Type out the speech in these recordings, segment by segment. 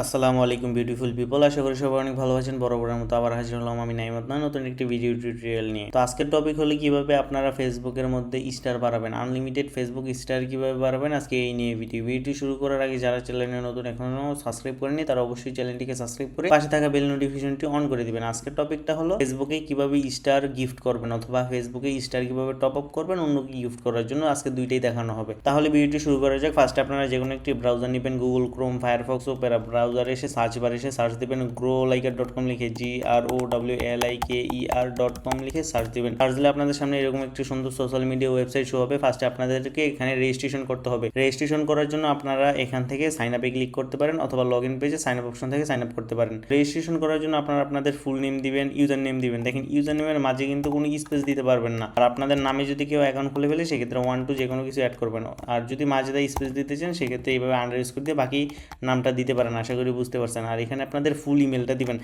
আসসালামু আলাইকুম beautiful people, আশা করি সবাই অনেক ভালো আছেন। বরাবরের মতো আবার হাজির হলাম আমি নাইম আদনান নতুন একটি ভিডিও টিউটোরিয়াল নিয়ে। তো আজকের টপিক হলো কিভাবে আপনারা ফেসবুকের মধ্যে স্টার বাড়াবেন, আনলিমিটেড ফেসবুক স্টার কিভাবে বাড়াবেন, আজকে এই নিয়ে ভিডিওটি শুরু করার আগে যারা চ্যানেলে নতুন এখনো সাবস্ক্রাইব করেনি তারা অবশ্যই চ্যানেলটিকে সাবস্ক্রাইব করে পাশে থাকা বেল নোটিফিকেশনটি অন করে দিবেন। আজকের টপিকটা হলো ফেসবুকে কিভাবে স্টার গিফট করবেন অথবা ফেসবুকে স্টার কিভাবে টপ আপ করবেন অন্যকে গিফট করার জন্য, আজকে দুইটাই দেখানো হবে। তাহলে ভিডিওটি শুরু করা যাক। ফার্স্টে আপনারা যে কোনো একটি ব্রাউজার নেবেন, গুগল ক্রোম, ফায়ারফক্স, ওপেরা। ব্রাউজারে এসে সার্চ বারে এসে সার্চ দেবেন growliker.com লিখে growliker.com লিখে সার্চ দেবেন। সার্চ দিলে আপনাদের সামনে এরকম একটি সুন্দর সোশ্যাল মিডিয়া ওয়েবসাইট শো হবে। ফার্স্টে আপনাদেরকে এখানে রেজিস্ট্রেশন করতে হবে। রেজিস্ট্রেশন করার জন্য আপনারা এখান থেকে সাইন আপে ক্লিক করতে পারেন অথবা লগ ইন পেজে সাইন আপ অপশন থেকে সাইন আপ করতে পারেন। রেজিস্ট্রেশন করার জন্য আপনারা আপনাদের ফুল নেম দিবেন, ইউজার নেম দিবেন। দেখেন ইউজার নেমের মাঝে কিন্তু কোনো স্পেস দিতে পারবেন না। আর আপনাদের নামে যদি কেউ অ্যাকাউন্ট খুলে ফেলে সেক্ষেত্রে 1 2 যে কোনো কিছু অ্যাড করবেন। আর যদি মাঝে স্পেস দিতে চান সেক্ষেত্রে এইভাবে আন্ডারস্কোর দিয়ে বাকি নামটা দিতে পারেন। আশা করি বুঝতে পারছেন। আর এখানে আপনাদের ফুল ইমেলটা দিবেন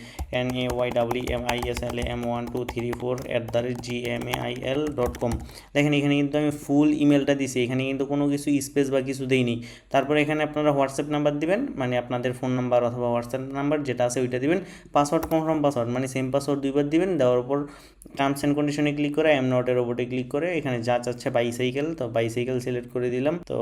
nayymislim1234@gmail.com। দেখেন এখানে কিন্তু আমি ফুল ইমেলটা দিছি, এখানে কিন্তু কোনো কিছু স্পেস বা কিছু দেইনি। তারপরে এখানে আপনারা হোয়াটসঅ্যাপ নাম্বার দিবেন, মানে আপনাদের ফোন নাম্বার অথবা হোয়াটসঅ্যাপ নাম্বার যেটা আছে ওইটা দিবেন। পাসওয়ার্ড কনফার্ম পাসওয়ার্ড, মানে সেম পাসওয়ার্ড দুইবার দিবেন। দেওয়ার পর টার্মস অ্যান্ড কন্ডিশনে ক্লিক করে এম নটের ওপরে ক্লিক করে এখানে যা চাচ্ছে বাইসাইকেল, তো বাইসাইকেল সিলেক্ট করে দিলাম। তো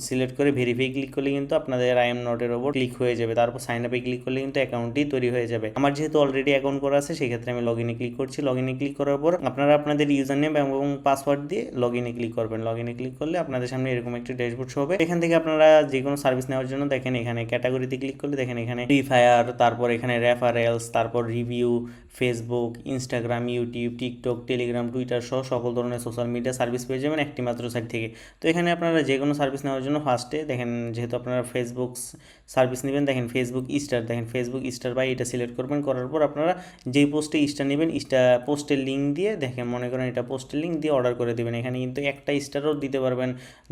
সিলেক্ট করে ভেরিফাই ক্লিক করলে কিন্তু আপনাদের আই এম নটের ওপর ক্লিক হয়ে যাবে। তারপর সাইন আপে ক্লিক করলে কিন্তু অ্যাকাউন্টটি তৈরি হয়ে যাবে। আমার যেহেতু অলরেডি অ্যাকাউন্ট করা আছে সেক্ষেত্রে আমি লগ ইনে ক্লিক করছি। লগ ইনে ক্লিক করার পর আপনারা আপনাদের ইউজার নেম এবং পাসওয়ার্ড দিয়ে লগ ইনে ক্লিক করবেন। লগ ইনে ক্লিক করলে আপনাদের সামনে এরকম একটি ড্যাশবোর্ড শো হবে। এখান থেকে আপনারা যে কোনো সার্ভিস নেওয়ার জন্য দেখেন এখানে ক্যাটাগরিতে ক্লিক করলে দেখেন এখানে ফ্রি ফায়ার, তারপর এখানে রেফারেলস, তারপর review, Facebook, Instagram, YouTube, TikTok, Telegram, Twitter সহ সকল ধরনের সোশ্যাল মিডিয়া সার্ভিস পেয়ে যাবেন একটি মাত্র সাইট থেকে। তো এখানে আপনারা যে কোনো সার্ভিস নেওয়ার জন্য ফার্স্টে দেখেন যেহেতু আপনারা ফেসবুক সার্ভিস নেবেন, দেখেন ফেসবুক স্টার, দেখেন ফেসবুক স্টার বাই এটা সিলেক্ট করবেন। করার পর আপনারা যেই পোস্টে স্টার নেবেন পোস্টের লিঙ্ক দিয়ে দেখেন মনে করেন এটা পোস্টের লিঙ্ক দিয়ে অর্ডার করে দেবেন। এখানে কিন্তু একটা স্টারও দিতে পারবেন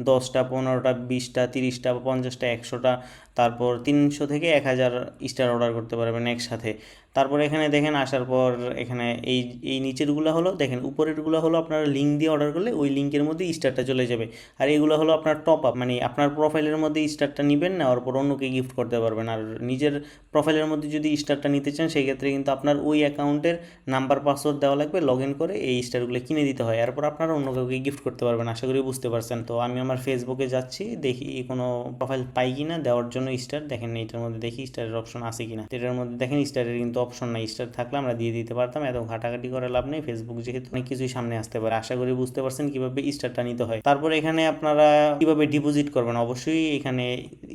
10টা, 15টা, 20টা, 30টা, 50টা, 100টা, তারপর 300 থেকে 1000 স্টার অর্ডার করতে পারবেন একসাথে। তারপর এখানে দেখেন আসার পর এখানে এই এই নিচেরগুলো হলো, দেখেন উপরেরগুলো হলো আপনারা লিঙ্ক দিয়ে অর্ডার করলে ওই লিঙ্কের মধ্যে স্টারটা চলে যাবে। আর এগুলো হলো আপনার টপ আপ, মানে আপনার প্রোফাইলের মধ্যে স্টারটা নেবেন, নেওয়ার পর অন্যকে গিফট করতে পারবেন। আর নিজের প্রোফাইলের মধ্যে যদি স্টারটা নিতে চান সেক্ষেত্রে কিন্তু আপনার ওই অ্যাকাউন্টের নাম্বার পাসওয়ার্ড দেওয়া লাগবে, লগ ইন করে এই স্টারগুলো কিনে দিতে হয়। এরপর আপনারা অন্য কাউকে গিফট করতে পারবেন। আশা করি বুঝতে পারছেন। তো আমি আমার ফেসবুকে যাচ্ছি, দেখি কোনো প্রোফাইল পাই কিনা দেওয়ার জন্য স্টার। দেখেন এইটার মধ্যে দেখি স্টারের অপশন আছে কিনা। এটার মধ্যে দেখেন স্টারের কিন্তু অপশন নাই। স্টার থাকলে আমরা দিয়ে দিতে পারতাম, এত ঘাটাঘাটি করে লাভ নেই। ফেসবুক যেহেতু অনেক কিছুই সামনে আসতে পারে। আশা করি বুঝতে পারছেন কিভাবে স্টারটা নিতে হয়। তারপর এখানে আপনারা কিভাবে ডিপোজিট করবেন, অবশ্যই এখানে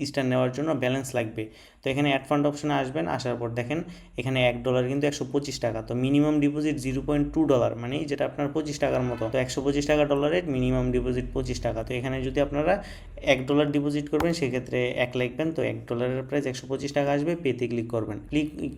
স্টার নেওয়ার জন্য ব্যালেন্স লাগবে। তো এখানে অ্যাড ফান্ড অপশনে আসবেন। আসার পর দেখেন এখানে $1 কিন্তু 125 টাকা। তো মিনিমাম ডিপোজিট $0.2, মানে যেটা আপনার 25 টাকার মতো। তো 125 টাকা ডলারের মিনিমাম ডিপোজিট 25 টাকা। তো এখানে যদি আপনারা $1 ডিপোজিট করবেন সেক্ষেত্রে 1 লিখবেন। তো $1 প্রাইস 125 টাকা আসবে। পেতে ক্লিক করবেন।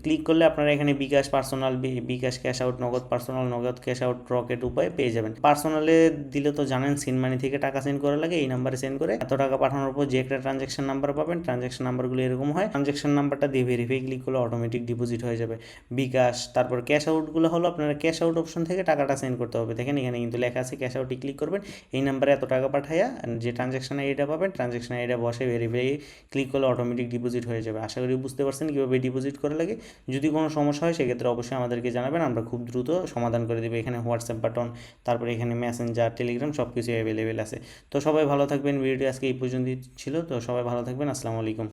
ক্লিক করলে আপনারা এখানে বিকাশ পার্সোনাল, বিকাশ ক্যাশ আউট, নগদ পার্সোনাল, নগদ ক্যাশ আউট, রকেট উপায় পেয়ে যাবেন। পার্সোনালে দিলে তো জানেন সিন মানি থেকে টাকা সেন্ড করা লাগে। এই নাম্বারে সেন্ড করে এত টাকা পাঠানোর পর যে একটা ট্রানজ্যাকশন নাম্বার পাবেন, ট্রানজ্যাকশন নাম্বারগুলো এরকম হয়। ট্রানজ্যাকশন নাম্বারটা দিয়ে ভেরিফাই ক্লিক করলে অটোমেটিক ডিপোজিট হয়ে যাবে। বিকাশ, তারপর ক্যাশ আউটগুলো হলো আপনারা ক্যাশ আউট অপশন থেকে টাকাটা সেন্ড করতে হবে। দেখেন এখানে কিন্তু লেখা আছে ক্যাশ আউটে ক্লিক করবেন, এই নাম্বারে এত টাকা পাঠাইয়া যে ট্রানজ্যাকশন আইডিটা পাবেন ট্রানজ্যাকশন আইডিটা বসে ভেরিফাই ক্লিক করলে অটোমেটিক ডিপোজিট হয়ে যাবে। আশা করি বুঝতে পারছেন কীভাবে ডিপোজিট করা লাগে। যদি কোনো সমস্যা হয় সেক্ষেত্রে অবশ্যই আমাদেরকে জানাবেন, আমরা খুব দ্রুত সমাধান করে দেবো। এখানে হোয়াটসঅ্যাপ বাটন, তারপরে এখানে মেসেঞ্জার, টেলিগ্রাম সব কিছু অ্যাভেলেবেল আছে। তো সবাই ভালো থাকবেন। ভিডিওটি আজকে এই পর্যন্তই ছিল। তো সবাই ভালো থাকবেন। আসসালামু আলাইকুম।